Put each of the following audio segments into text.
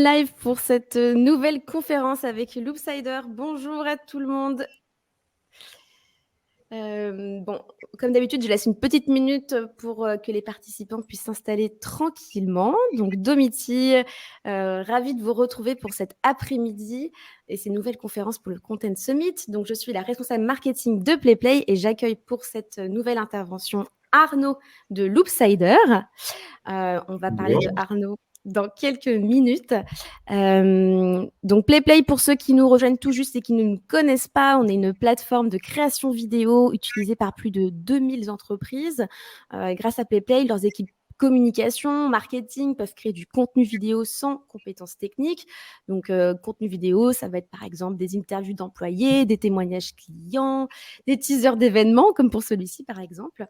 Live pour cette nouvelle conférence avec Loopsider. Bonjour à tout le monde. Bon, comme d'habitude, je laisse une petite minute pour que les participants puissent s'installer tranquillement. Donc, Domiti, ravie de vous retrouver pour cet après-midi et ces nouvelles conférences pour le Content Summit. Donc, je suis la responsable marketing de PlayPlay et j'accueille pour cette nouvelle intervention Arnaud de Loopsider. On va parler de Arnaud dans quelques minutes. Donc PlayPlay, pour ceux qui nous rejoignent tout juste et qui ne nous connaissent pas, on est une plateforme de création vidéo utilisée par plus de 2000 entreprises. Grâce à PlayPlay, leurs équipes communication, marketing peuvent créer du contenu vidéo sans compétences techniques. Donc, contenu vidéo, ça va être par exemple des interviews d'employés, des témoignages clients, des teasers d'événements, comme pour celui-ci par exemple.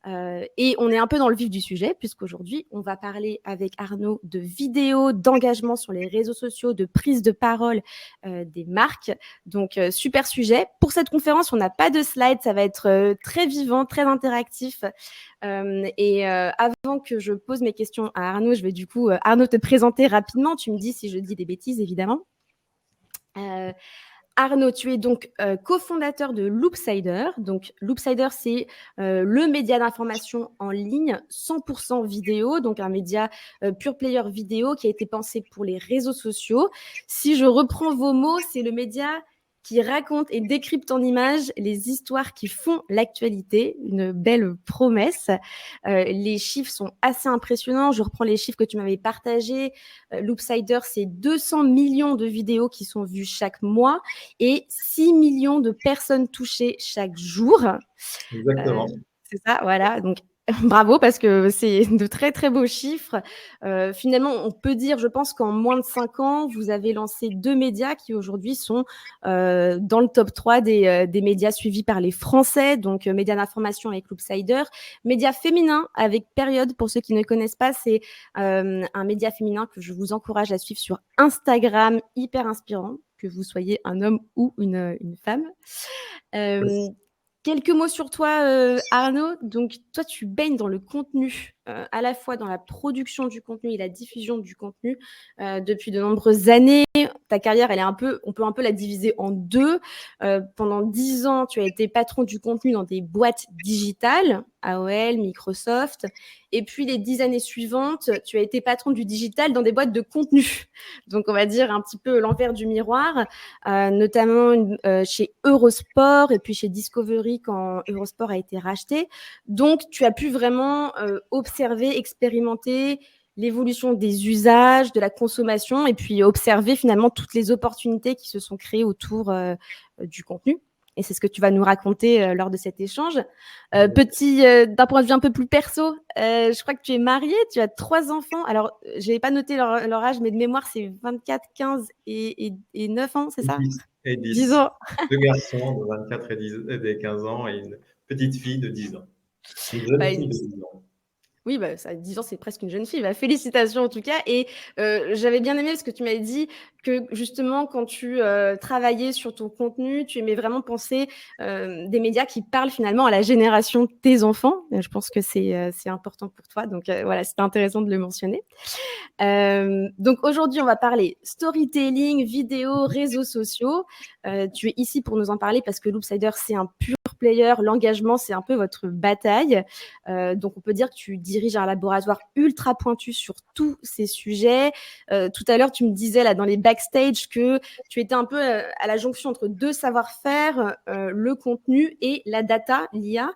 Et on est un peu dans le vif du sujet, puisqu'aujourd'hui, on va parler avec Arnaud de vidéos, d'engagement sur les réseaux sociaux, de prise de parole des marques. Donc, super sujet. Pour cette conférence, on n'a pas de slides, ça va être très vivant, très interactif. Avant que je pose mes questions à Arnaud, je vais du coup, Arnaud, te présenter rapidement. Tu me dis si je dis des bêtises, évidemment. Arnaud, tu es donc cofondateur de Loopsider. Donc, Loopsider, c'est le média d'information en ligne 100% vidéo, donc un média pure player vidéo qui a été pensé pour les réseaux sociaux. Si je reprends vos mots, c'est le média qui raconte et décrypte en images les histoires qui font l'actualité. Une belle promesse. Les chiffres sont assez impressionnants. Je reprends les chiffres que tu m'avais partagés. Loopsider, c'est 200 millions de vidéos qui sont vues chaque mois et 6 millions de personnes touchées chaque jour. Exactement. C'est ça, voilà. Donc, bravo, parce que c'est de très, très beaux chiffres. Finalement, on peut dire, je pense qu'en moins de 5 ans, vous avez lancé 2 médias qui aujourd'hui sont dans le top 3 des médias suivis par les Français. Donc, médias d'information avec Loopsider. Média féminin avec Période. Pour ceux qui ne connaissent pas, c'est un média féminin que je vous encourage à suivre sur Instagram, hyper inspirant, que vous soyez un homme ou une femme. Quelques mots sur toi, Arnaud. Donc, toi, tu baignes dans le contenu, à la fois dans la production du contenu et la diffusion du contenu depuis de nombreuses années. Ta carrière, on peut un peu la diviser en deux. Pendant 10 ans, tu as été patron du contenu dans des boîtes digitales, AOL, Microsoft. Et puis, les 10 années suivantes, tu as été patron du digital dans des boîtes de contenu. Donc, on va dire un petit peu l'envers du miroir, notamment chez Eurosport et puis chez Discovery quand Eurosport a été racheté. Donc, tu as pu vraiment observer, expérimenter l'évolution des usages, de la consommation et puis observer finalement toutes les opportunités qui se sont créées autour du contenu. Et c'est ce que tu vas nous raconter lors de cet échange. D'un point de vue un peu plus perso, je crois que tu es marié, tu as 3 enfants. Alors, je n'avais pas noté leur âge, mais de mémoire, c'est 24, 15 et 9 ans, c'est ça? 10 ans. 2 garçons de 24 et de 15 ans et une petite fille de 10 ans. Une jeune fille de 10 ans. Oui, 10 ans, c'est presque une jeune fille. Félicitations en tout cas. Et j'avais bien aimé parce que tu m'avais dit que justement, quand tu travaillais sur ton contenu, tu aimais vraiment penser des médias qui parlent finalement à la génération de tes enfants. Je pense que c'est important pour toi. Donc voilà, c'était intéressant de le mentionner. Donc aujourd'hui, on va parler storytelling, vidéo, réseaux sociaux. Tu es ici pour nous en parler parce que Loopsider, c'est un pur player. L'engagement, c'est un peu votre bataille. Donc, on peut dire que tu diriges un laboratoire ultra pointu sur tous ces sujets. Tout à l'heure, tu me disais là dans les backstage que tu étais un peu à la jonction entre deux savoir-faire, le contenu et la data, l'IA.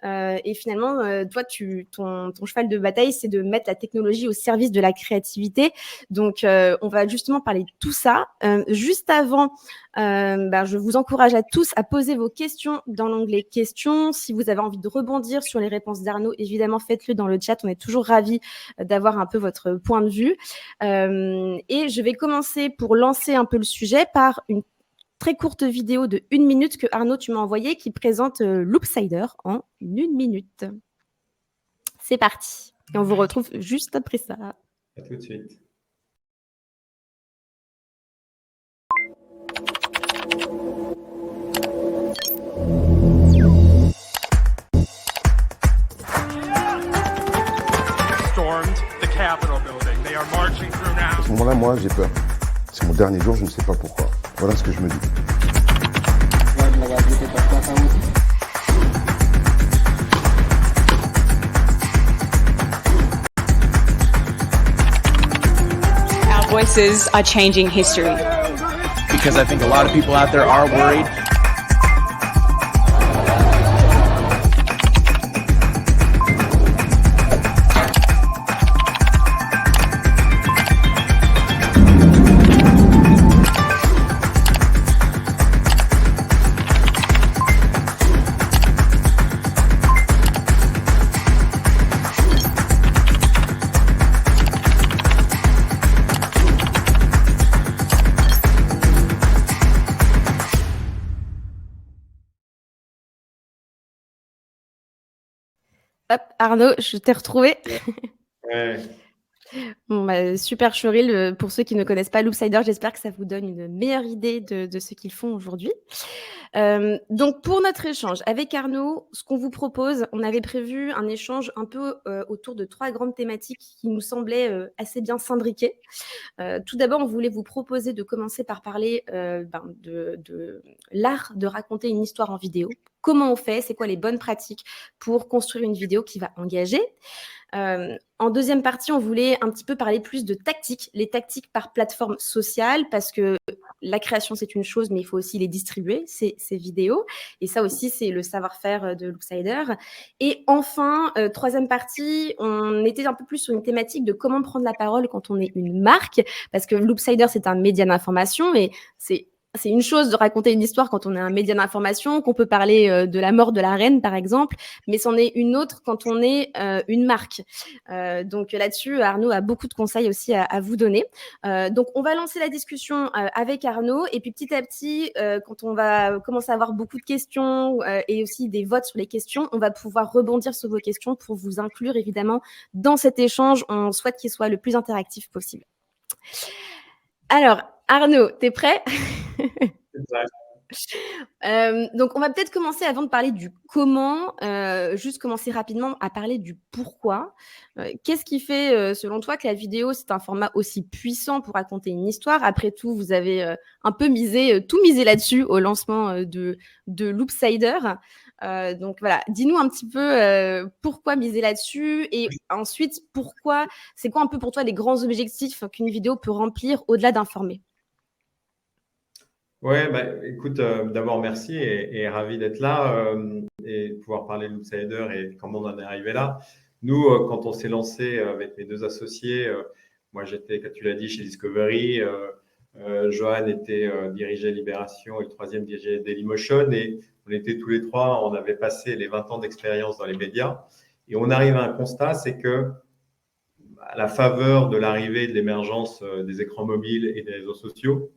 Et finalement, toi, ton cheval de bataille, c'est de mettre la technologie au service de la créativité. Donc, on va justement parler de tout ça. Juste avant, je vous encourage à tous à poser vos questions dans l'onglet questions. Si vous avez envie de rebondir sur les réponses d'Arnaud, évidemment, faites-le dans le chat. On est toujours ravis d'avoir un peu votre point de vue. Et je vais commencer pour lancer un peu le sujet par une très courte vidéo de 1 minute que Arnaud, tu m'as envoyée, qui présente Loopsider en 1 minute. C'est parti. Et on vous retrouve juste après ça. À tout de suite. À ce moment-là, moi, j'ai peur. C'est mon dernier jour, je ne sais pas pourquoi. Voilà ce que je me dis. Our voices are changing history. Because I think a lot of people out there are worried. Hop, Arnaud, je t'ai retrouvé. Ouais. Bon, bah, super Choril, pour ceux qui ne connaissent pas Loopsider, j'espère que ça vous donne une meilleure idée de ce qu'ils font aujourd'hui. Donc pour notre échange avec Arnaud, ce qu'on vous propose, on avait prévu un échange un peu, autour de 3 grandes thématiques qui nous semblaient, assez bien s'imbriquer. Tout d'abord, on voulait vous proposer de commencer par parler, de l'art de raconter une histoire en vidéo. Comment on fait? C'est quoi les bonnes pratiques pour construire une vidéo qui va engager? En deuxième partie, on voulait un petit peu parler plus de tactiques, les tactiques par plateforme sociale, parce que la création, c'est une chose, mais il faut aussi les distribuer, ces vidéos. Et ça aussi, c'est le savoir-faire de Loopsider. Et enfin, troisième partie, on était un peu plus sur une thématique de comment prendre la parole quand on est une marque, parce que Loopsider, c'est un média d'information et c'est une chose de raconter une histoire quand on est un média d'information, qu'on peut parler de la mort de la reine, par exemple, mais c'en est une autre quand on est une marque. Donc là-dessus, Arnaud a beaucoup de conseils aussi à vous donner. Donc on va lancer la discussion avec Arnaud, et puis petit à petit, quand on va commencer à avoir beaucoup de questions et aussi des votes sur les questions, on va pouvoir rebondir sur vos questions pour vous inclure évidemment dans cet échange. On souhaite qu'il soit le plus interactif possible. Alors, Arnaud, t'es prêt? Donc on va peut-être commencer avant de parler du comment, juste commencer rapidement à parler du pourquoi. Qu'est-ce qui fait, selon toi, que la vidéo, c'est un format aussi puissant pour raconter une histoire? Après tout, vous avez, un peu tout misé là-dessus au lancement, de Loopsider. Donc voilà, dis-nous un petit peu, pourquoi miser là-dessus? Et ensuite, c'est quoi un peu pour toi les grands objectifs qu'une vidéo peut remplir au-delà d'informer? Ouais, bah, écoute, d'abord merci et ravi d'être là et de pouvoir parler de Loopsider et comment on en est arrivé là. Nous, quand on s'est lancé avec mes 2 associés, moi j'étais, comme tu l'as dit, chez Discovery, Johan dirigeait Libération et le troisième dirigeait Dailymotion, et on était tous les 3, on avait passé les 20 ans d'expérience dans les médias, et on arrive à un constat, c'est que à la faveur de l'arrivée et de l'émergence des écrans mobiles et des réseaux sociaux,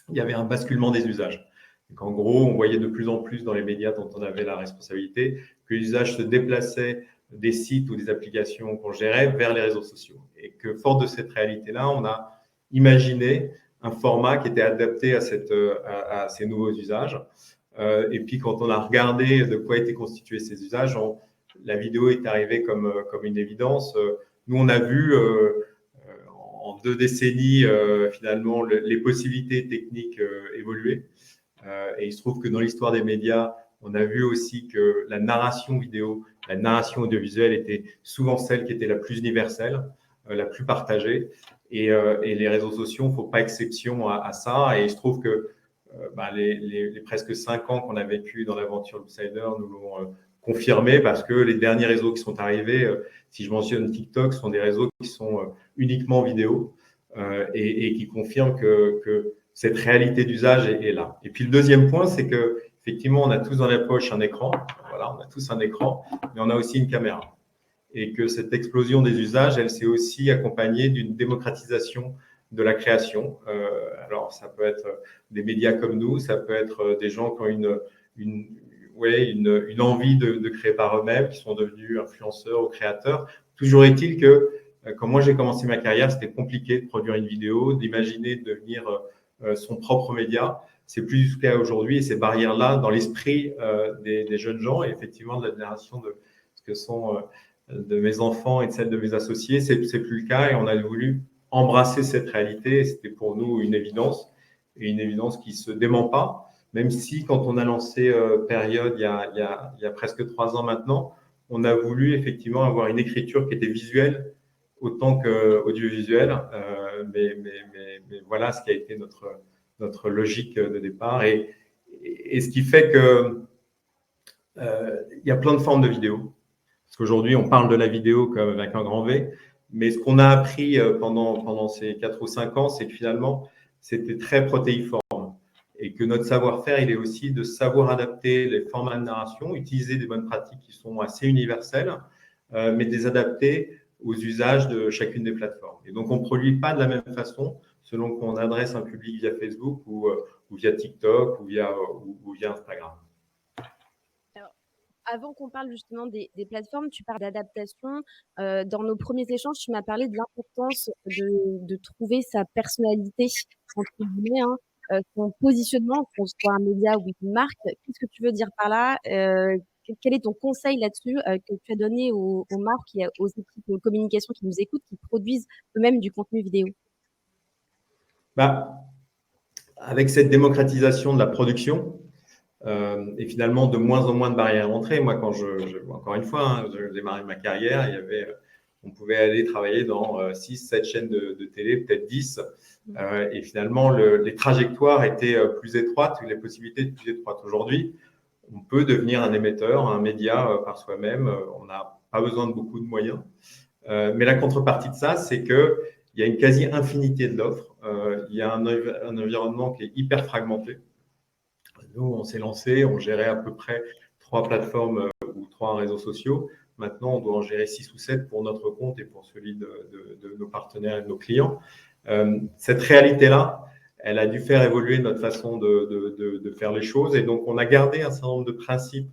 il y avait un basculement des usages. Donc, en gros, on voyait de plus en plus dans les médias dont on avait la responsabilité que l'usage se déplaçait des sites ou des applications qu'on gérait vers les réseaux sociaux. Et que, fort de cette réalité-là, on a imaginé un format qui était adapté à ces nouveaux usages. Et puis, quand on a regardé de quoi étaient constitués ces usages, la vidéo est arrivée comme une évidence. Nous, on a vu en 2 décennies, finalement, les possibilités techniques évoluer. Et il se trouve que dans l'histoire des médias, on a vu aussi que la narration vidéo, la narration audiovisuelle était souvent celle qui était la plus universelle, la plus partagée. Et les réseaux sociaux ne font pas exception à ça. Et il se trouve que les presque 5 ans qu'on a vécu dans l'aventure Loopsider nous l'ont confirmé, parce que les derniers réseaux qui sont arrivés, si je mentionne TikTok, sont des réseaux qui sont uniquement vidéo et qui confirment que cette réalité d'usage est là. Et puis le deuxième point, c'est que effectivement, on a tous dans la poche un écran. Voilà, on a tous un écran, mais on a aussi une caméra. Et que cette explosion des usages, elle s'est aussi accompagnée d'une démocratisation de la création. Alors, ça peut être des médias comme nous, ça peut être des gens qui ont une envie de créer par eux-mêmes, qui sont devenus influenceurs ou créateurs. Toujours est-il que quand moi j'ai commencé ma carrière, c'était compliqué de produire une vidéo, d'imaginer de devenir son propre média. C'est plus le cas aujourd'hui, et ces barrières-là, dans l'esprit des jeunes gens, et effectivement de la génération de ce que sont de mes enfants et de celle de mes associés, c'est plus le cas, et on a voulu embrasser cette réalité. C'était pour nous une évidence, et une évidence qui ne se dément pas, même si quand on a lancé Période il y a presque 3 ans maintenant, on a voulu effectivement avoir une écriture qui était visuelle autant qu'audiovisuelle, mais voilà ce qui a été notre logique de départ, et ce qui fait que il y a plein de formes de vidéos. Parce qu'aujourd'hui, on parle de la vidéo comme avec un grand V, mais ce qu'on a appris pendant ces 4 ou 5 ans, c'est que finalement, c'était très protéiforme, et que notre savoir-faire, il est aussi de savoir adapter les formats de narration, utiliser des bonnes pratiques qui sont assez universelles, mais de les adapter aux usages de chacune des plateformes. Et donc, on ne produit pas de la même façon selon qu'on adresse un public via Facebook ou via TikTok ou via Instagram. Avant qu'on parle justement des plateformes, tu parles d'adaptation. Dans nos premiers échanges, tu m'as parlé de l'importance de trouver sa personnalité, entre guillemets, hein, son positionnement, qu'on soit un média ou une marque. Qu'est-ce que tu veux dire par là? Quel est ton conseil là-dessus que tu as donné aux marques et aux équipes de communication qui nous écoutent, qui produisent eux-mêmes du contenu vidéo? Avec cette démocratisation de la production, et finalement de moins en moins de barrières à l'entrée. Moi, quand encore une fois, hein, je démarrais ma carrière, on pouvait aller travailler dans 6, 7 chaînes de télé, peut-être 10, et finalement les trajectoires étaient plus étroites, les possibilités étaient plus étroites. Aujourd'hui, on peut devenir un émetteur, un média par soi-même, on n'a pas besoin de beaucoup de moyens. Mais la contrepartie de ça, c'est qu'il y a une quasi-infinité de l'offre, il y a un environnement qui est hyper fragmenté. Nous, on s'est lancé, on gérait à peu près 3 plateformes ou 3 réseaux sociaux. Maintenant, on doit en gérer 6 ou 7 pour notre compte et pour celui de nos partenaires et de nos clients. Cette réalité-là, elle a dû faire évoluer notre façon de faire les choses. Et donc, on a gardé un certain nombre de principes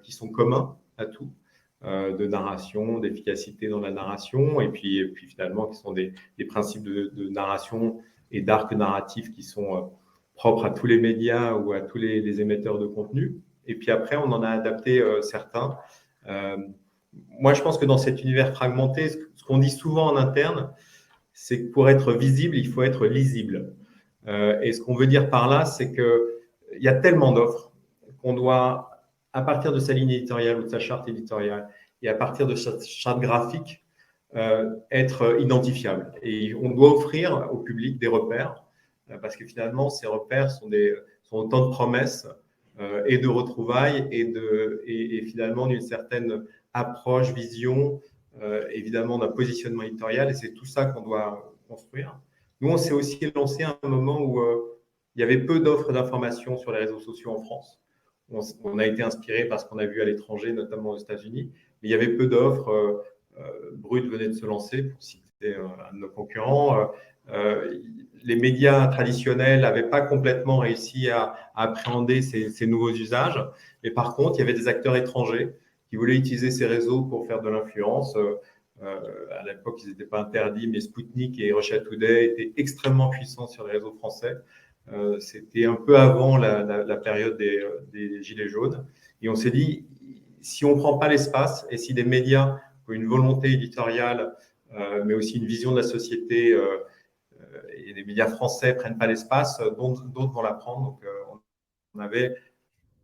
qui sont communs à tout, de narration, d'efficacité dans la narration, et puis finalement, qui sont des principes de narration et d'arc narratif qui sont propre à tous les médias ou à tous les émetteurs de contenu. Et puis après, on en a adapté certains. Moi, je pense que dans cet univers fragmenté, ce qu'on dit souvent en interne, c'est que pour être visible, il faut être lisible. Et ce qu'on veut dire par là, c'est qu'il y a tellement d'offres qu'on doit, à partir de sa ligne éditoriale ou de sa charte éditoriale, et à partir de sa charte graphique, être identifiable. Et on doit offrir au public des repères, parce que finalement, ces repères sont autant de promesses et de retrouvailles et finalement d'une certaine approche, vision, évidemment d'un positionnement éditorial, et c'est tout ça qu'on doit construire. Nous, on s'est aussi lancé à un moment où il y avait peu d'offres d'information sur les réseaux sociaux en France. On a été inspiré par ce qu'on a vu à l'étranger, notamment aux États-Unis, mais il y avait peu d'offres. Brut venait de se lancer, pour citer un de nos concurrents. Les médias traditionnels n'avaient pas complètement réussi à appréhender ces nouveaux usages. Mais par contre, il y avait des acteurs étrangers qui voulaient utiliser ces réseaux pour faire de l'influence. À l'époque, ils n'étaient pas interdits, mais Sputnik et Russia Today étaient extrêmement puissants sur les réseaux français. C'était un peu avant la période des Gilets jaunes. Et on s'est dit, si on ne prend pas l'espace et si des médias ont une volonté éditoriale, mais aussi une vision de la société, et les médias français ne prennent pas l'espace, d'autres vont la prendre. Donc, on avait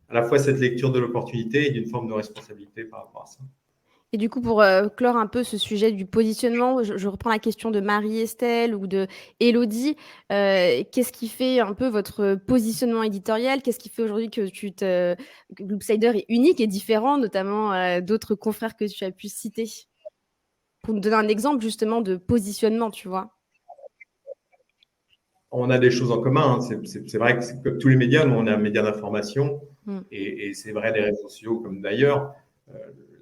à la fois cette lecture de l'opportunité et d'une forme de responsabilité par rapport à ça. Et du coup, pour clore un peu ce sujet du positionnement, je reprends la question de Marie-Estelle ou de Élodie. Qu'est-ce qui fait un peu votre positionnement éditorial? Qu'est-ce qui fait aujourd'hui que que Loopsider est unique et différent, notamment d'autres confrères que tu as pu citer? Pour nous donner un exemple justement de positionnement, tu vois. On a des choses en commun. Hein. C'est vrai que comme tous les médias, nous, on est un média d'information. Et c'est vrai des réseaux sociaux comme d'ailleurs.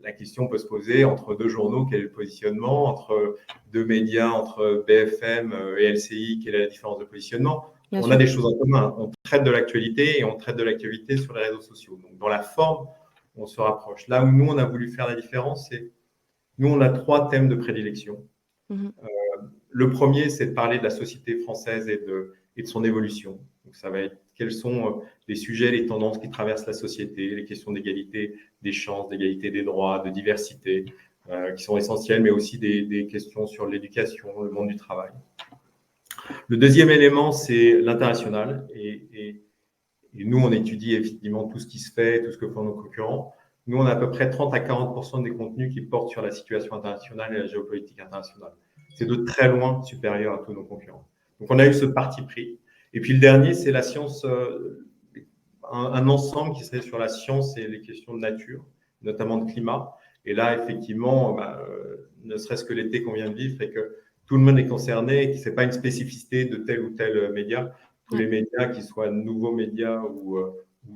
La question peut se poser entre 2 journaux, quel est le positionnement, entre 2 médias, entre BFM et LCI, quelle est la différence de positionnement. On a des choses en commun. On traite de l'actualité et on traite de l'actualité sur les réseaux sociaux. Donc, dans la forme, on se rapproche. Là où nous, on a voulu faire la différence, c'est nous, on a 3 thèmes de prédilection. Le premier, c'est de parler de la société française et de son évolution. Donc, ça va être quels sont les sujets, les tendances qui traversent la société, les questions d'égalité des chances, d'égalité des droits, de diversité, qui sont essentielles, mais aussi des questions sur l'éducation, le monde du travail. Le deuxième élément, c'est l'international. Et nous, on étudie effectivement tout ce qui se fait, tout ce que font nos concurrents. Nous, on a à peu près 30 à 40% des contenus qui portent sur la situation internationale et la géopolitique internationale. C'est de très loin supérieur à tous nos concurrents. Donc, on a eu ce parti pris. Et puis, le dernier, c'est la science, un ensemble qui serait sur la science et les questions de nature, notamment de climat. Et là, effectivement, ne serait-ce que l'été qu'on vient de vivre, et que tout le monde est concerné et que ce n'est pas une spécificité de tel ou tel média. Tous les médias, qu'ils soient nouveaux médias ou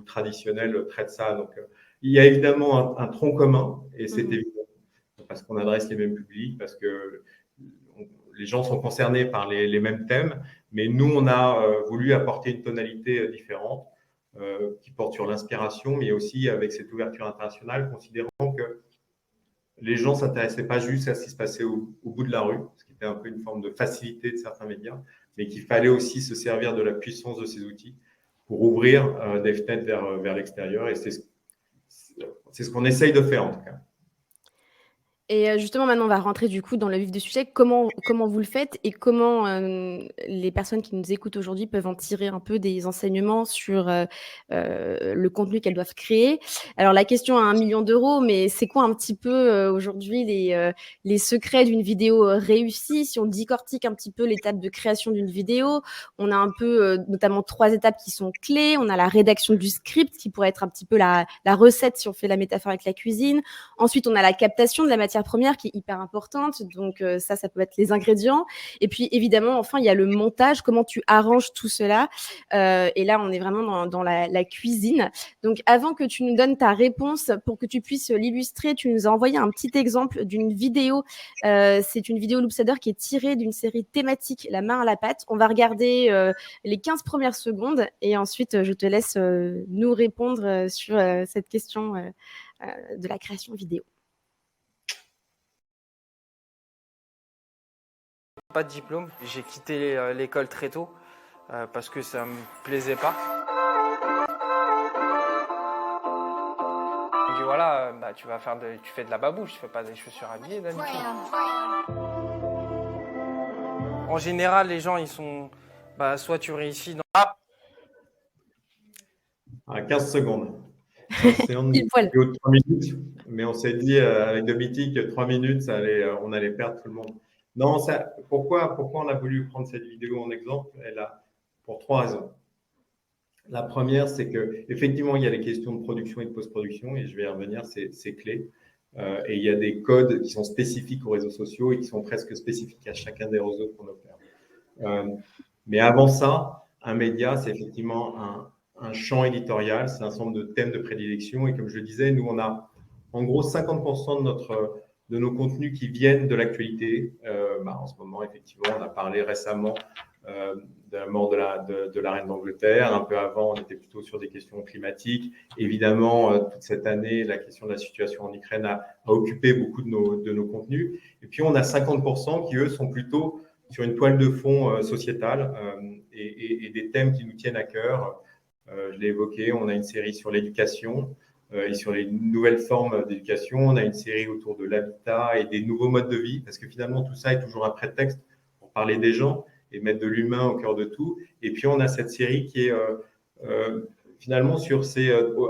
traditionnels, traitent ça. Donc, il y a évidemment un tronc commun, et c'est évident, parce qu'on adresse les mêmes publics, parce que les gens sont concernés par les mêmes thèmes, mais nous, on a voulu apporter une tonalité différente qui porte sur l'inspiration, mais aussi avec cette ouverture internationale, considérant que les gens ne s'intéressaient pas juste à ce qui se passait au bout de la rue, ce qui était un peu une forme de facilité de certains médias, mais qu'il fallait aussi se servir de la puissance de ces outils pour ouvrir des fenêtres vers l'extérieur. Et c'est ce qu'on essaye de faire, en tout cas. Et justement, maintenant, on va rentrer du coup dans le vif du sujet. Comment vous le faites et comment les personnes qui nous écoutent aujourd'hui peuvent en tirer un peu des enseignements sur le contenu qu'elles doivent créer. Alors, la question à 1 million d'euros, mais c'est quoi un petit peu aujourd'hui les secrets d'une vidéo réussie? Si on décortique un petit peu l'étape de création d'une vidéo, on a un peu notamment 3 étapes qui sont clés. On a la rédaction du script qui pourrait être un petit peu la recette si on fait la métaphore avec la cuisine. Ensuite, on a la captation de la matière première qui est hyper importante. Donc, ça peut être les ingrédients. Et puis, évidemment, enfin, il y a le montage, comment tu arranges tout cela. Et là, on est vraiment dans la cuisine. Donc, avant que tu nous donnes ta réponse, pour que tu puisses l'illustrer, tu nous as envoyé un petit exemple d'une vidéo. C'est une vidéo Loopsader qui est tirée d'une série thématique, La main à la pâte. On va regarder les 15 premières secondes et ensuite, je te laisse nous répondre sur cette question de la création vidéo. Pas de diplôme, j'ai quitté l'école très tôt parce que ça me plaisait pas. Je dis voilà, tu fais de la babouche, tu fais pas des chaussures habillées d'habitude. En général, les gens ils sont, soit tu réussis dans. À 15 secondes. C'est en Pile poil. 3 minutes, mais on s'est dit avec Domitique que 3 minutes, on allait perdre tout le monde. Non, pourquoi on a voulu prendre cette vidéo en exemple? Pour 3 raisons. La première, c'est qu'effectivement, il y a les questions de production et de post-production, et je vais y revenir, c'est clé. Et il y a des codes qui sont spécifiques aux réseaux sociaux et qui sont presque spécifiques à chacun des réseaux qu'on opère. Mais avant ça, un média, c'est effectivement un champ éditorial, c'est un ensemble de thèmes de prédilection. Et comme je le disais, nous, on a en gros 50% de nos contenus qui viennent de l'actualité. En ce moment, effectivement, on a parlé récemment de la mort de la reine d'Angleterre. Un peu avant, on était plutôt sur des questions climatiques. Évidemment, toute cette année, la question de la situation en Ukraine a occupé beaucoup de nos contenus. Et puis, on a 50% qui, eux, sont plutôt sur une toile de fond sociétale et des thèmes qui nous tiennent à cœur. Je l'ai évoqué, on a une série sur l'éducation et sur les nouvelles formes d'éducation. On a une série autour de l'habitat et des nouveaux modes de vie, parce que finalement, tout ça est toujours un prétexte pour parler des gens et mettre de l'humain au cœur de tout. Et puis, on a cette série qui est finalement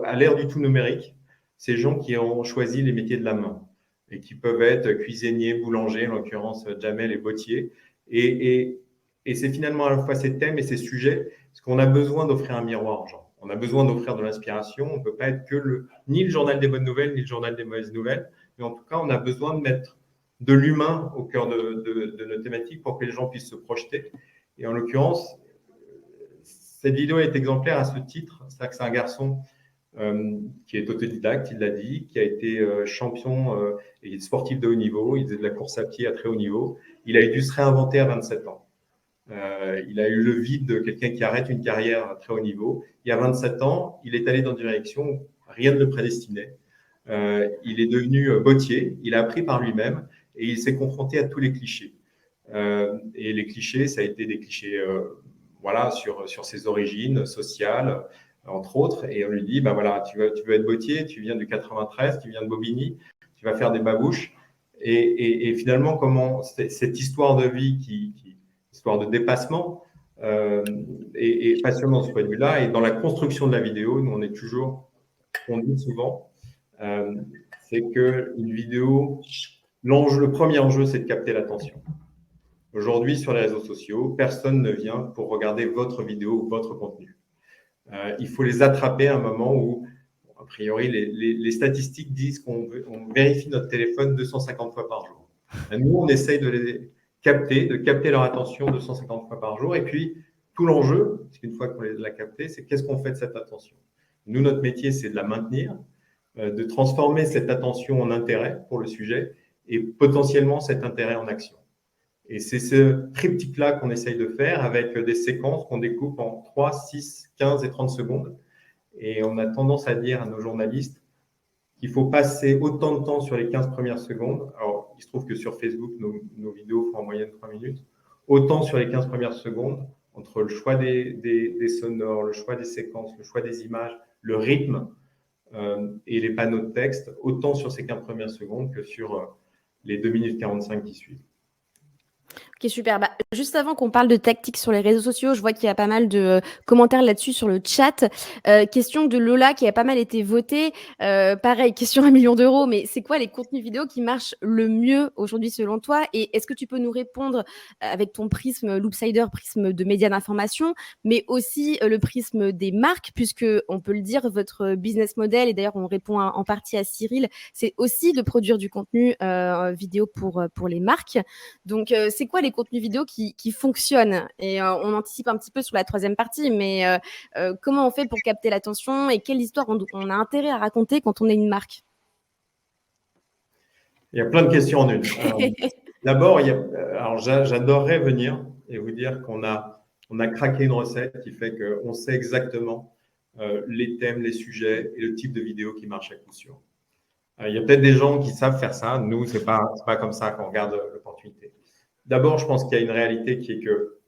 à l'ère du tout numérique, ces gens qui ont choisi les métiers de la main et qui peuvent être cuisiniers, boulangers, en l'occurrence Jamel et Bottier. Et c'est finalement à la fois ces thèmes et ces sujets, parce qu'on a besoin d'offrir un miroir aux gens. On a besoin d'offrir de l'inspiration. On ne peut pas être ni le journal des bonnes nouvelles, ni le journal des mauvaises nouvelles. Mais en tout cas, on a besoin de mettre de l'humain au cœur de nos thématiques pour que les gens puissent se projeter. Et en l'occurrence, cette vidéo est exemplaire à ce titre. C'est-à-dire que c'est un garçon qui est autodidacte, il l'a dit, qui a été champion et sportif de haut niveau. Il faisait de la course à pied à très haut niveau. Il a dû se réinventer à 27 ans. Il a eu le vide de quelqu'un qui arrête une carrière à très haut niveau. Il y a 27 ans, il est allé dans une direction où rien ne le prédestinait. Il est devenu bottier, il a appris par lui-même et il s'est confronté à tous les clichés. Et les clichés, ça a été des clichés sur ses origines sociales, entre autres. Et on lui dit, tu veux être bottier, tu viens du 93, tu viens de Bobigny, tu vas faire des babouches. Et finalement, comment cette histoire de vie, histoire de dépassement, est passionnante de ce point de vue-là. Et dans la construction de la vidéo, nous, on dit souvent, c'est qu'une vidéo, le premier enjeu, c'est de capter l'attention. Aujourd'hui, sur les réseaux sociaux, personne ne vient pour regarder votre vidéo ou votre contenu. Il faut les attraper à un moment où, a priori, les statistiques disent qu'on vérifie notre téléphone 250 fois par jour. Nous, on essaye de les capter leur attention 250 fois par jour. Et puis, tout l'enjeu, parce qu'une fois qu'on l'a capté, c'est qu'est-ce qu'on fait de cette attention. Nous, notre métier, c'est de la maintenir, de transformer cette attention en intérêt pour le sujet et potentiellement cet intérêt en action. Et c'est ce triptyque-là qu'on essaye de faire avec des séquences qu'on découpe en 3, 6, 15 et 30 secondes. Et on a tendance à dire à nos journalistes qu'il faut passer autant de temps sur les 15 premières secondes. Alors, il se trouve que sur Facebook, nos vidéos font en moyenne 3 minutes. Autant sur les 15 premières secondes, entre le choix des sonores, le choix des séquences, le choix des images, le rythme et les panneaux de texte, autant sur ces 15 premières secondes que sur les 2 minutes 45 qui suivent. Ok, super. Bah, juste avant qu'on parle de tactiques sur les réseaux sociaux, je vois qu'il y a pas mal de commentaires là-dessus sur le chat. Question de Lola qui a pas mal été votée. Pareil, question 1 million d'euros, mais c'est quoi les contenus vidéo qui marchent le mieux aujourd'hui selon toi? Et est-ce que tu peux nous répondre avec ton prisme Loopsider, prisme de médias d'information, mais aussi le prisme des marques, puisque on peut le dire, votre business model, et d'ailleurs on répond en partie à Cyril, c'est aussi de produire du contenu vidéo pour les marques. Donc, c'est quoi les contenus vidéo qui fonctionnent? Et on anticipe un petit peu sur la troisième partie, mais comment on fait pour capter l'attention et quelle histoire on a intérêt à raconter quand on est une marque? Il y a plein de questions en une. D'abord, j'adorerais venir et vous dire qu'on a craqué une recette qui fait qu'on sait exactement les thèmes, les sujets et le type de vidéo qui marche à coup sûr. Il y a peut-être des gens qui savent faire ça. Nous, c'est pas comme ça qu'on regarde l'opportunité. D'abord, je pense qu'il y a une réalité qui est que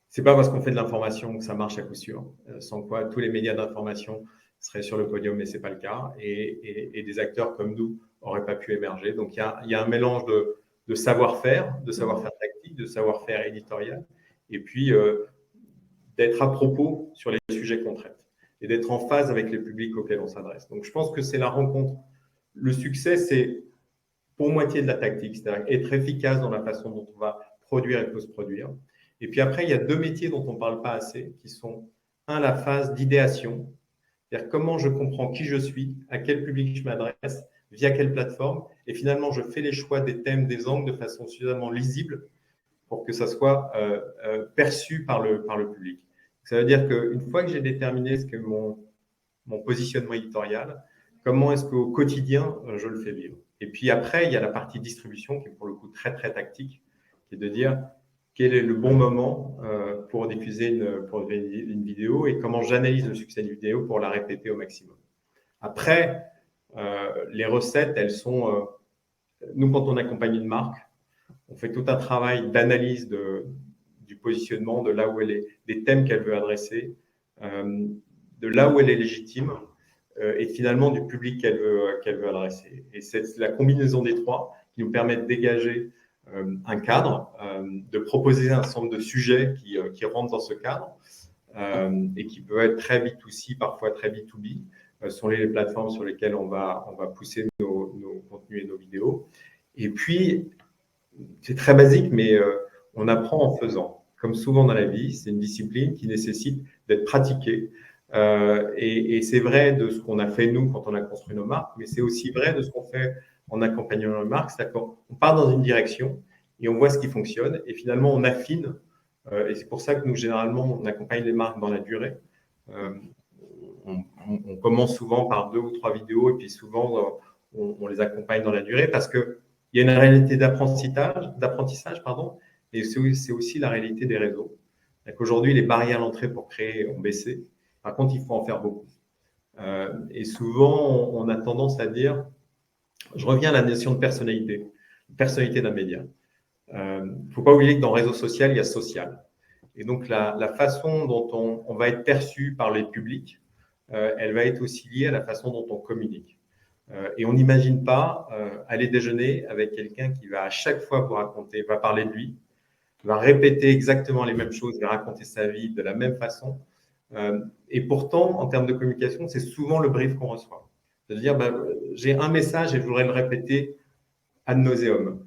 c'est pas parce qu'on fait de l'information que ça marche à coup sûr. Sans quoi, tous les médias d'information seraient sur le podium, mais c'est pas le cas. Et des acteurs comme nous n'auraient pas pu émerger. Donc, il y a un mélange de savoir-faire tactique, de savoir-faire éditorial, et puis d'être à propos sur les sujets qu'on traite et d'être en phase avec les publics auxquels on s'adresse. Donc, je pense que c'est la rencontre. Le succès, c'est pour moitié de la tactique, c'est-à-dire être efficace dans la façon dont on va produire et post-produire. Et puis après, il y a deux métiers dont on ne parle pas assez, qui sont, la phase d'idéation, c'est-à-dire comment je comprends qui je suis, à quel public je m'adresse, via quelle plateforme, et finalement, je fais les choix des thèmes, des angles de façon suffisamment lisible pour que ça soit perçu par le public. Ça veut dire qu'une fois que j'ai déterminé ce que mon positionnement éditorial, comment est-ce qu'au quotidien, je le fais vivre. Et puis après, il y a la partie distribution qui est pour le coup très, très tactique, qui est de dire quel est le bon moment pour diffuser une vidéo et comment j'analyse le succès d'une vidéo pour la répéter au maximum. Après, les recettes, elles sont… nous, quand on accompagne une marque, on fait tout un travail d'analyse du positionnement, de là où elle est, des thèmes qu'elle veut adresser, de là où elle est légitime, et finalement du public qu'elle veut adresser. Et c'est la combinaison des trois qui nous permet de dégager un cadre, de proposer un certain nombre de sujets qui rentrent dans ce cadre et qui peut être très B2C, parfois très B2B, sont les plateformes sur lesquelles on va pousser nos contenus et nos vidéos. Et puis, c'est très basique, mais on apprend en faisant. Comme souvent dans la vie, c'est une discipline qui nécessite d'être pratiquée. Et c'est vrai de ce qu'on a fait nous quand on a construit nos marques, mais c'est aussi vrai de ce qu'on fait en accompagnant nos marques. C'est-à-dire qu'on part dans une direction et on voit ce qui fonctionne et finalement on affine. Et c'est pour ça que nous, généralement, on accompagne les marques dans la durée. On commence souvent par 2 ou 3 vidéos et puis souvent on les accompagne dans la durée parce qu'il y a une réalité d'apprentissage, et c'est aussi la réalité des réseaux. Aujourd'hui, les barrières à l'entrée pour créer ont baissé. Par contre, il faut en faire beaucoup. Et souvent, on a tendance à dire, je reviens à la notion de personnalité d'un média. Il ne faut pas oublier que dans le réseau social, il y a social. Et donc, la façon dont on va être perçu par les publics, elle va être aussi liée à la façon dont on communique. Et on n'imagine pas aller déjeuner avec quelqu'un qui va à chaque fois vous raconter, va parler de lui, va répéter exactement les mêmes choses, va raconter sa vie de la même façon. Et pourtant, en termes de communication, c'est souvent le brief qu'on reçoit. C'est-à-dire, j'ai un message et je voudrais le répéter ad nauseum.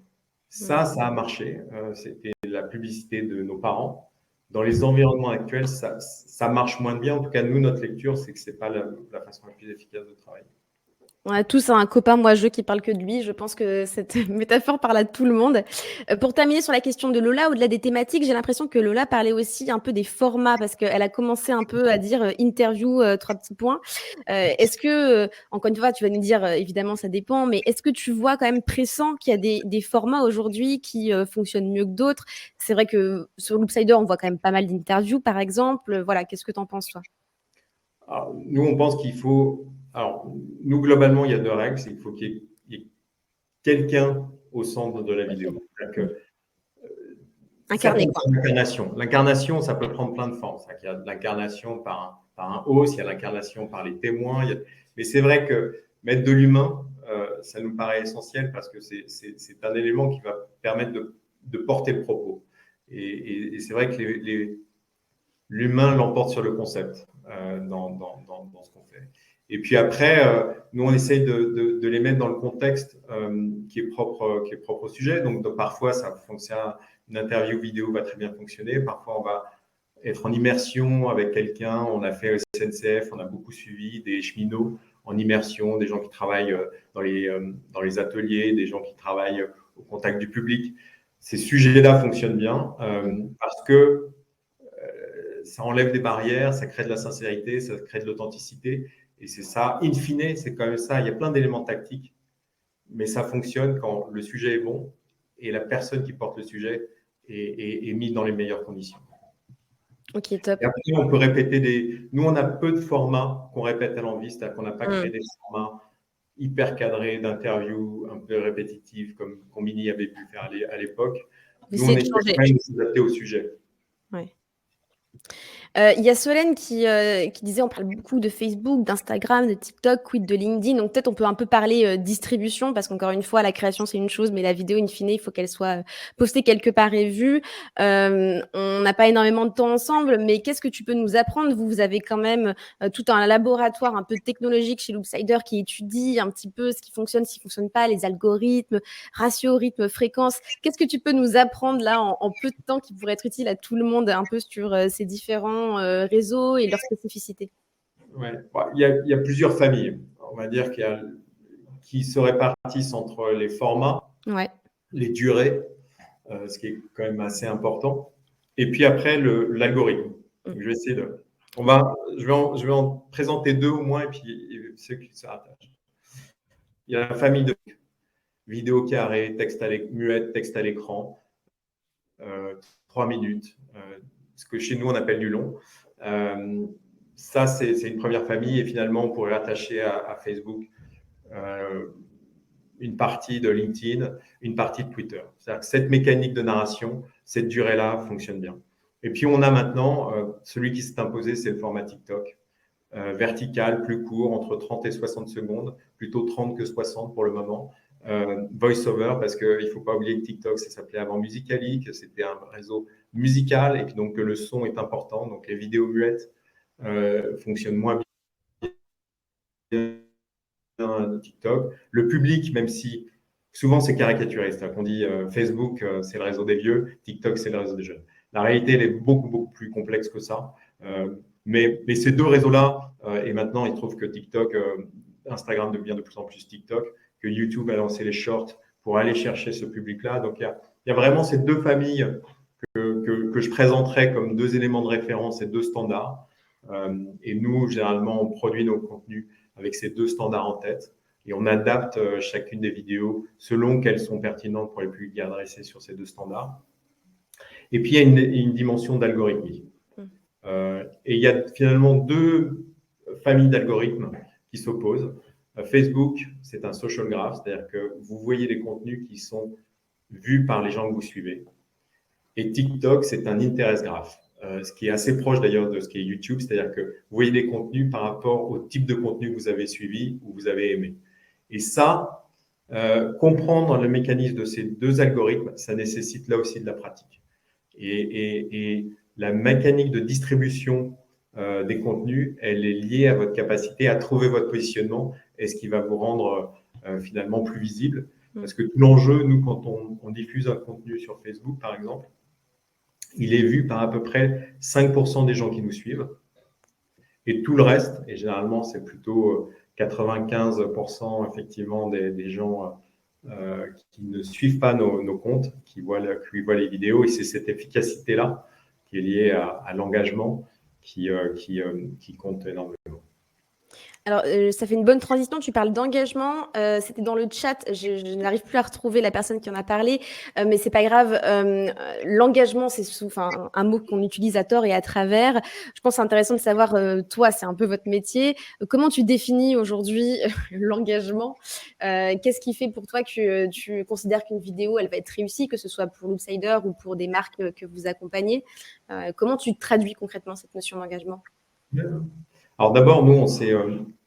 Ça a marché. C'était la publicité de nos parents. Dans les environnements actuels, ça marche moins bien. En tout cas, nous, notre lecture, c'est que ce n'est pas la façon la plus efficace de travailler. On a tous un copain moi-je qui parle que de lui. Je pense que cette métaphore parle à tout le monde. Pour terminer sur la question de Lola, au-delà des thématiques, j'ai l'impression que Lola parlait aussi un peu des formats parce qu'elle a commencé un peu à dire interview, 3 petits points. Est-ce que, encore une fois, tu vas nous dire évidemment ça dépend, mais est-ce que tu vois quand même pressant qu'il y a des formats aujourd'hui qui fonctionnent mieux que d'autres? C'est vrai que sur Loopsider, on voit quand même pas mal d'interviews, par exemple. Voilà, qu'est-ce que tu en penses, toi? Alors, nous, on pense qu'il faut… Alors, nous, globalement, il y a 2 règles. C'est qu'il faut qu'il y ait quelqu'un au centre de la vidéo. C'est-à-dire que, Incarné, quoi. L'incarnation, ça peut prendre plein de formes. Il y a de l'incarnation par un host, il y a l'incarnation par les témoins. Mais c'est vrai que mettre de l'humain, ça nous paraît essentiel parce que c'est un élément qui va permettre de porter le propos. Et c'est vrai que l'humain l'emporte sur le concept dans ce qu'on fait. Et puis après, nous, on essaye de les mettre dans le contexte qui est propre au sujet. Donc parfois, ça fonctionne. Une interview vidéo va très bien fonctionner. Parfois, on va être en immersion avec quelqu'un. On a fait SNCF, on a beaucoup suivi des cheminots en immersion, des gens qui travaillent dans les ateliers, des gens qui travaillent au contact du public. Ces sujets-là fonctionnent bien parce que ça enlève des barrières, ça crée de la sincérité, ça crée de l'authenticité. Et c'est ça, in fine, c'est quand même ça. Il y a plein d'éléments tactiques, mais ça fonctionne quand le sujet est bon et la personne qui porte le sujet est mise dans les meilleures conditions. Ok, top. Et après, on peut répéter Nous, on a peu de formats qu'on répète à l'envie, c'est-à-dire qu'on n'a pas créé des formats hyper cadrés d'interviews un peu répétitifs comme Combini avait pu faire à l'époque. Nous, on essaie quand même de s'adapter au sujet. Ouais. Il y a Solène qui disait on parle beaucoup de Facebook, d'Instagram, de TikTok, quid de LinkedIn. Donc peut-être on peut un peu parler distribution parce qu'encore une fois, la création c'est une chose, mais la vidéo, in fine, il faut qu'elle soit postée quelque part et vue. On n'a pas énormément de temps ensemble, mais qu'est-ce que tu peux nous apprendre? Vous avez quand même tout un laboratoire un peu technologique chez Loopsider qui étudie un petit peu ce qui fonctionne, ce qui fonctionne pas, les algorithmes, ratio, rythme, fréquence. Qu'est-ce que tu peux nous apprendre là en peu de temps qui pourrait être utile à tout le monde un peu sur ces différents réseaux et leurs spécificités? Ouais. Il y a plusieurs familles, on va dire, qui se répartissent entre les formats, les durées, ce qui est quand même assez important, et puis après l'algorithme. Donc, je vais essayer je vais en présenter 2 au moins, et puis ceux qui se rattachent. Il y a la famille de vidéo carrée, muette, texte à l'écran, 3 minutes, ce que chez nous on appelle du long. Ça, c'est une première famille et finalement, on pourrait rattacher à Facebook une partie de LinkedIn, une partie de Twitter. C'est-à-dire que cette mécanique de narration, cette durée-là fonctionne bien. Et puis, on a maintenant, celui qui s'est imposé, c'est le format TikTok. Vertical, plus court, entre 30 et 60 secondes, plutôt 30 que 60 pour le moment. Voice-over, parce qu'il ne faut pas oublier que TikTok, ça s'appelait avant Musical.ly, que c'était un réseau musical et que donc le son est important. Donc, les vidéos muettes fonctionnent moins bien de TikTok. Le public, même si souvent c'est caricaturé, c'est-à-dire qu'on dit Facebook, c'est le réseau des vieux, TikTok, c'est le réseau des jeunes. La réalité, elle est beaucoup, beaucoup plus complexe que ça. Mais ces 2 réseaux-là, et maintenant, il se trouve que TikTok, Instagram devient de plus en plus TikTok, que YouTube a lancé les shorts pour aller chercher ce public-là. Donc, il y a vraiment ces 2 familles que je présenterai comme 2 éléments de référence et 2 standards. Et nous, généralement, on produit nos contenus avec ces 2 standards en tête et on adapte chacune des vidéos selon qu'elles sont pertinentes pour les publics adressés sur ces 2 standards. Et puis, il y a une dimension d'algorithmie. Et il y a finalement 2 familles d'algorithmes qui s'opposent. Facebook, c'est un social graph, c'est-à-dire que vous voyez les contenus qui sont vus par les gens que vous suivez. Et TikTok, c'est un interest graph, ce qui est assez proche d'ailleurs de ce qui est YouTube, c'est-à-dire que vous voyez des contenus par rapport au type de contenu que vous avez suivi ou vous avez aimé. Et ça, comprendre le mécanisme de ces deux algorithmes, ça nécessite là aussi de la pratique. Et la mécanique de distribution des contenus, elle est liée à votre capacité à trouver votre positionnement et ce qui va vous rendre finalement plus visible. Parce que tout l'enjeu, nous, quand on diffuse un contenu sur Facebook, par exemple, il est vu par à peu près 5% des gens qui nous suivent. Et tout le reste, et généralement, c'est plutôt 95% effectivement des gens qui ne suivent pas nos comptes, qui voient les vidéos. Et c'est cette efficacité-là qui est liée à l'engagement qui compte énormément. Alors, ça fait une bonne transition. Tu parles d'engagement. C'était dans le chat. Je n'arrive plus à retrouver la personne qui en a parlé, mais c'est pas grave. L'engagement, c'est un mot qu'on utilise à tort et à travers. Je pense que c'est intéressant de savoir, toi, c'est un peu votre métier. Comment tu définis aujourd'hui l'engagement? Qu'est-ce qui fait pour toi que tu considères qu'une vidéo, elle va être réussie, que ce soit pour Loopsider ou pour des marques que vous accompagnez? Comment tu traduis concrètement cette notion d'engagement? Alors d'abord, nous, on s'est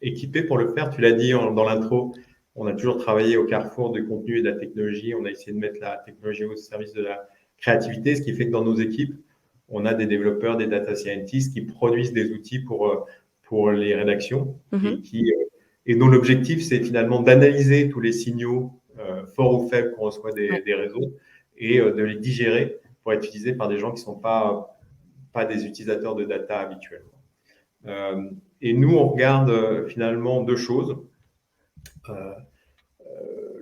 équipés pour le faire. Tu l'as dit dans l'intro, on a toujours travaillé au carrefour du contenu et de la technologie. On a essayé de mettre la technologie au service de la créativité, ce qui fait que dans nos équipes, on a des développeurs, des data scientists qui produisent des outils pour les rédactions et dont l'objectif, c'est finalement d'analyser tous les signaux forts ou faibles qu'on reçoit des réseaux et de les digérer pour être utilisés par des gens qui ne sont pas des utilisateurs de data habituels. Et nous, on regarde finalement deux choses.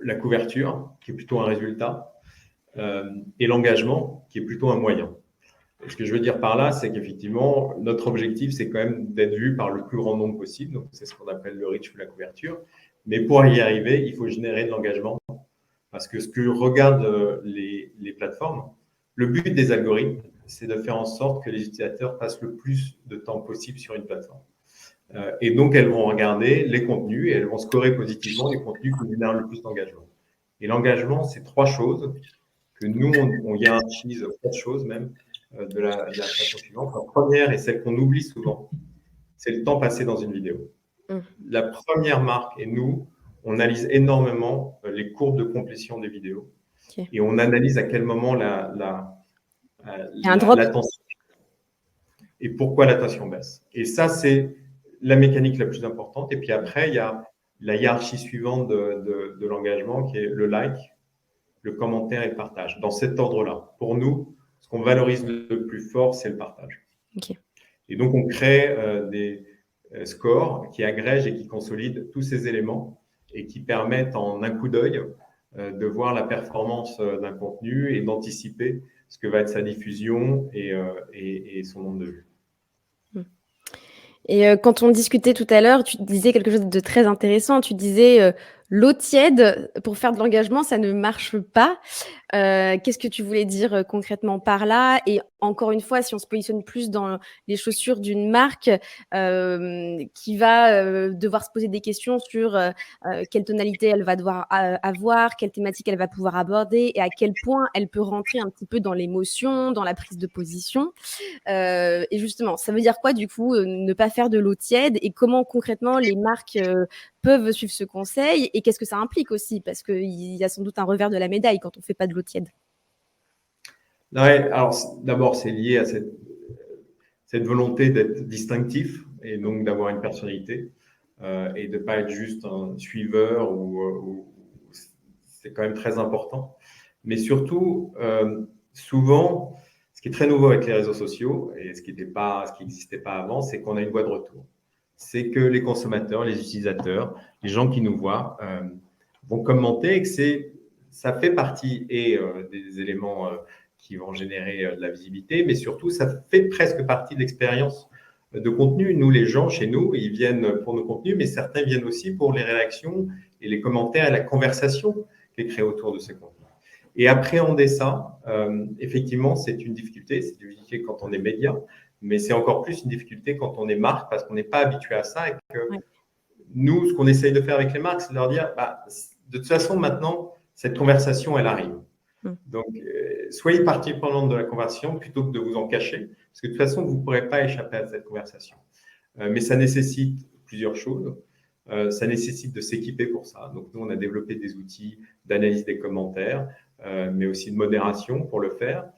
La couverture, qui est plutôt un résultat, et l'engagement, qui est plutôt un moyen. Et ce que je veux dire par là, c'est qu'effectivement, notre objectif, c'est quand même d'être vu par le plus grand nombre possible. Donc, c'est ce qu'on appelle le reach ou la couverture. Mais pour y arriver, il faut générer de l'engagement. Parce que ce que regardent les plateformes, le but des algorithmes, c'est de faire en sorte que les utilisateurs passent le plus de temps possible sur une plateforme. Et donc, elles vont regarder les contenus et elles vont scorer positivement les contenus qui génèrent le plus d'engagement. Et l'engagement, c'est trois choses que nous, on hiérarchise, quatre choses même, de la façon suivante. La première, et celle qu'on oublie souvent, c'est le temps passé dans une vidéo. La première marque, et nous, on analyse énormément les courbes de complétion des vidéos. Okay. Et on analyse à quel moment l'attention et pourquoi l'attention baisse. Et ça, c'est la mécanique la plus importante. Et puis après, il y a la hiérarchie suivante de l'engagement qui est le like, le commentaire et le partage. Dans cet ordre-là. Pour nous, ce qu'on valorise le plus fort, c'est le partage. Okay. Et donc, on crée des scores qui agrègent et qui consolident tous ces éléments et qui permettent en un coup d'œil de voir la performance d'un contenu et d'anticiper ce que va être sa diffusion et son nombre de vues. Et quand on discutait tout à l'heure, tu disais quelque chose de très intéressant. Tu disais l'eau tiède, pour faire de l'engagement, ça ne marche pas. Qu'est-ce que tu voulais dire concrètement par là? Et encore une fois, si on se positionne plus dans les chaussures d'une marque qui va devoir se poser des questions sur quelle tonalité elle va devoir avoir, quelle thématique elle va pouvoir aborder et à quel point elle peut rentrer un petit peu dans l'émotion, dans la prise de position. Et justement, ça veut dire quoi du coup, ne pas faire de l'eau tiède et comment concrètement les marques peuvent suivre ce conseil et qu'est-ce que ça implique aussi? Parce qu'il y a sans doute un revers de la médaille quand on ne fait pas de l'eau tiède. Ouais, alors d'abord, c'est lié à cette volonté d'être distinctif et donc d'avoir une personnalité et de ne pas être juste un suiveur ou c'est quand même très important. Mais surtout, souvent, ce qui est très nouveau avec les réseaux sociaux et ce qui n'existait pas avant, c'est qu'on a une voie de retour. C'est que les consommateurs, les utilisateurs, les gens qui nous voient vont commenter et que ça fait partie des éléments qui vont générer de la visibilité, mais surtout, ça fait presque partie de l'expérience de contenu. Nous, les gens, chez nous, ils viennent pour nos contenus, mais certains viennent aussi pour les réactions et les commentaires et la conversation qui est créée autour de ces contenus. Et appréhender ça, effectivement, c'est une difficulté. C'est une difficulté quand on est média, mais c'est encore plus une difficulté quand on est marque parce qu'on n'est pas habitué à ça et que nous, ce qu'on essaye de faire avec les marques, c'est de leur dire, de toute façon, maintenant, cette conversation, elle arrive. Donc, soyez partie prenante de la conversation plutôt que de vous en cacher, parce que de toute façon, vous ne pourrez pas échapper à cette conversation. Mais ça nécessite plusieurs choses. Ça nécessite de s'équiper pour ça. Donc, nous, on a développé des outils d'analyse des commentaires, mais aussi de modération pour le faire.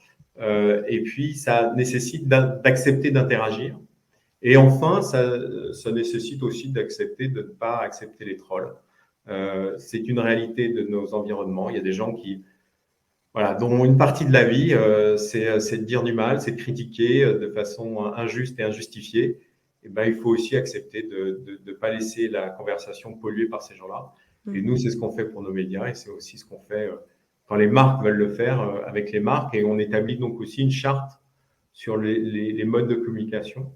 Et puis, ça nécessite d'accepter d'interagir. Et enfin, ça nécessite aussi d'accepter de ne pas accepter les trolls. C'est une réalité de nos environnements. Il y a des gens dont une partie de la vie, c'est de dire du mal, c'est de critiquer de façon injuste et injustifiée. Et ben, il faut aussi accepter de ne pas laisser la conversation polluée par ces gens-là. Et nous, c'est ce qu'on fait pour nos médias et c'est aussi ce qu'on fait quand les marques veulent le faire avec les marques. Et on établit donc aussi une charte sur les modes de communication.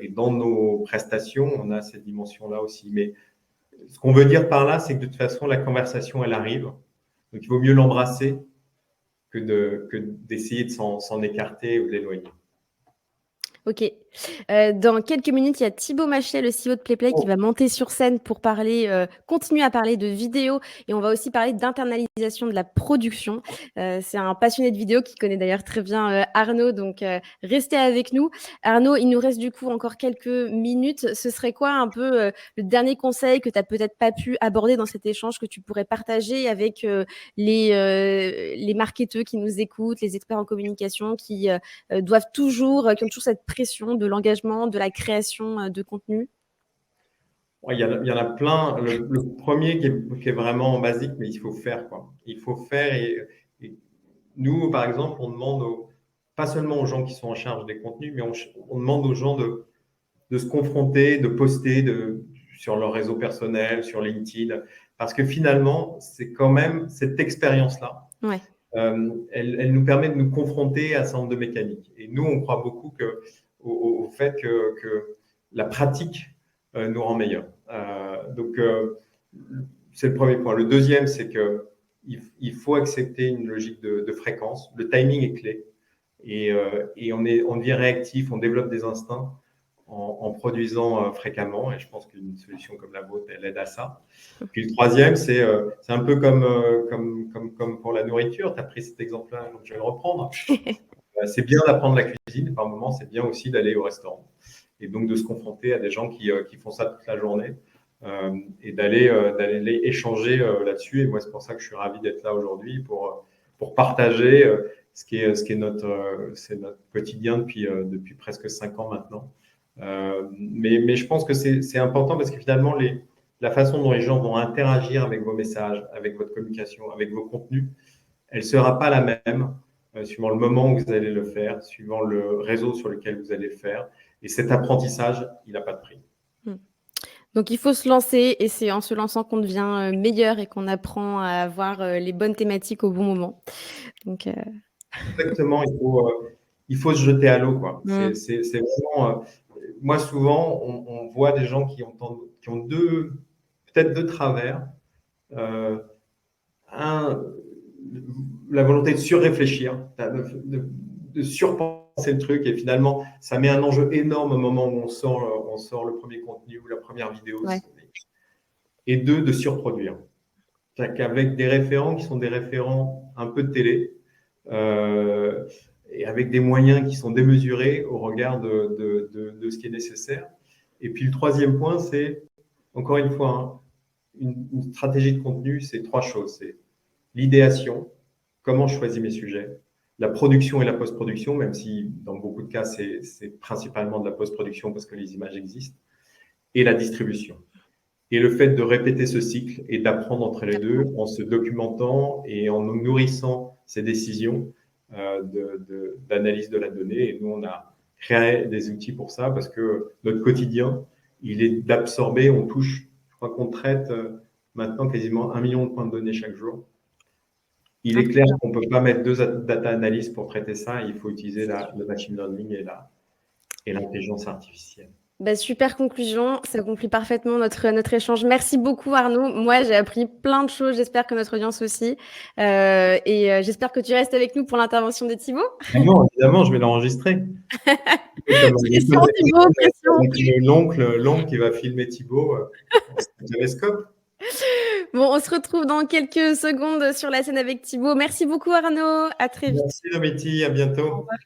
Et dans nos prestations, on a cette dimension-là aussi. Mais ce qu'on veut dire par là, c'est que de toute façon, la conversation, elle arrive. Donc, il vaut mieux l'embrasser que d'essayer de s'en écarter ou de l'éloigner. Ok. Dans quelques minutes, il y a Thibaut Machet, le CEO de PlayPlay, qui va monter sur scène pour continuer à parler de vidéo. Et on va aussi parler d'internalisation de la production. C'est un passionné de vidéo qui connaît d'ailleurs très bien Arnaud. Donc, restez avec nous. Arnaud, il nous reste du coup encore quelques minutes. Ce serait quoi un peu le dernier conseil que tu n'as peut-être pas pu aborder dans cet échange que tu pourrais partager avec les marketeurs qui nous écoutent, les experts en communication qui ont toujours cette pression de l'engagement, de la création de contenu? Il y en a plein. Le premier qui est vraiment basique, mais il faut faire, quoi. Il faut faire et nous, par exemple, on demande pas seulement aux gens qui sont en charge des contenus, mais on demande aux gens de se confronter, de poster sur leur réseau personnel, sur LinkedIn, parce que finalement, c'est quand même cette expérience-là. Ouais. Elle nous permet de nous confronter à un certain nombre de mécaniques. Et nous, on croit beaucoup au fait que la pratique nous rend meilleurs. Donc, c'est le premier point. Le deuxième, c'est qu'il faut accepter une logique de fréquence. Le timing est clé. Et on devient réactif, on développe des instincts en produisant fréquemment. Et je pense qu'une solution comme la vôtre, elle aide à ça. Puis le troisième, c'est un peu comme pour la nourriture. Tu as pris cet exemple-là, donc je vais le reprendre. C'est bien d'apprendre la cuisine. Par moments, c'est bien aussi d'aller au restaurant. Et donc de se confronter à des gens qui font ça toute la journée et d'aller échanger là-dessus. Et moi, c'est pour ça que je suis ravi d'être là aujourd'hui pour partager ce qui est notre quotidien depuis presque 5 ans maintenant. Mais je pense que c'est important parce que finalement, la façon dont les gens vont interagir avec vos messages, avec votre communication, avec vos contenus, elle ne sera pas la même suivant le moment où vous allez le faire, suivant le réseau sur lequel vous allez le faire. Et cet apprentissage, il n'a pas de prix. Donc, il faut se lancer et c'est en se lançant qu'on devient meilleur et qu'on apprend à avoir les bonnes thématiques au bon moment. Donc, Exactement, il faut se jeter à l'eau, quoi. C'est vraiment... moi, souvent, on voit des gens qui ont peut-être deux travers. La volonté de surréfléchir, de surpenser le truc, et finalement, ça met un enjeu énorme au moment où on sort le premier contenu ou la première vidéo. Ouais. Et deux, de surproduire. C'est-à-dire qu'avec des référents qui sont des référents un peu de télé, et avec des moyens qui sont démesurés au regard de ce qui est nécessaire. Et puis le troisième point, c'est, encore une fois, une stratégie de contenu, c'est 3 choses. C'est l'idéation, comment je choisis mes sujets, la production et la post-production, même si dans beaucoup de cas, c'est principalement de la post-production parce que les images existent, et la distribution. Et le fait de répéter ce cycle et d'apprendre entre les deux en se documentant et en nous nourrissant ces décisions d'analyse de la donnée. Et nous, on a créé des outils pour ça parce que notre quotidien, il est d'absorber, on touche, je crois qu'on traite maintenant quasiment 1 million de points de données chaque jour. Il est clair qu'on ne peut pas mettre 2 data analysts pour traiter ça. Il faut utiliser le machine learning et l'intelligence artificielle. Super conclusion, ça conclut parfaitement notre échange. Merci beaucoup Arnaud. Moi, j'ai appris plein de choses. J'espère que notre audience aussi. Et j'espère que tu restes avec nous pour l'intervention de Thibaut. Non, évidemment, je vais l'enregistrer. Pression, Thibaut, pression. L'oncle qui va filmer Thibaut au télescope. Bon, on se retrouve dans quelques secondes sur la scène avec Thibaut. Merci beaucoup Arnaud. À très vite. Merci Domiti, à bientôt. Au revoir.